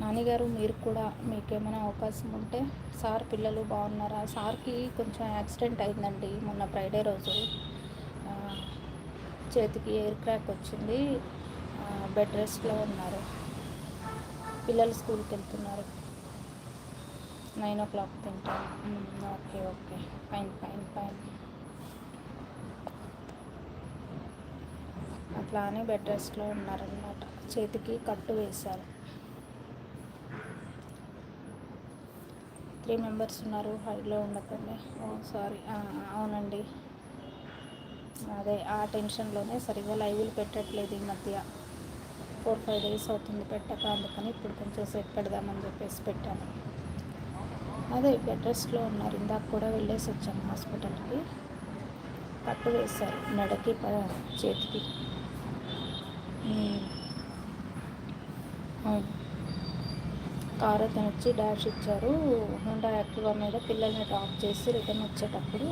నాన్నగారు మీరు కూడా మీకేమైనా అవకాశం ఉంటే సార్ పిల్లలు బాగున్నారా? సార్కి కొంచెం యాక్సిడెంట్ అయిందండి మొన్న ఫ్రైడే రోజు. ఆ, చేతికి ఎయిర్ క్రాక్ వచ్చింది. బెడ్ రెస్ట్లో ఉన్నారు. పిల్లలు స్కూల్కి వెళ్తున్నారు. 9 o'clock తింటాను. Okay okay, fine fine fine. అట్లానే బెడ్ రెస్ట్లో ఉన్నారనమాట. చేతికి కట్టు వేశారు. 3 మెంబర్స్ ఉన్నారు. హైలో ఉండకండి. ఓ సారీ, అవునండి. అదే ఆ టెన్షన్లోనే సరిగ్గా లైవ్లు పెట్టట్లేదు ఈ మధ్య. 4-5 డేస్ అవుతుంది పెట్టక, అందుకని ఇప్పుడు కొంచెం సేపు పెడదామని చెప్పేసి పెట్టాను. అదే బెడ్ రెస్ట్లో ఉన్నారు. ఇందాక కూడా వెళ్ళేసి వచ్చాను హాస్పిటల్కి. కట్టు వేశారు మెడకి, చేతికి. అవును. కారు అతను వచ్చి డాష్ ఇచ్చారు. హోండా యాక్టివా మీద పిల్లల్ని డ్రాప్ చేసి రిటర్న్ వచ్చేటప్పుడు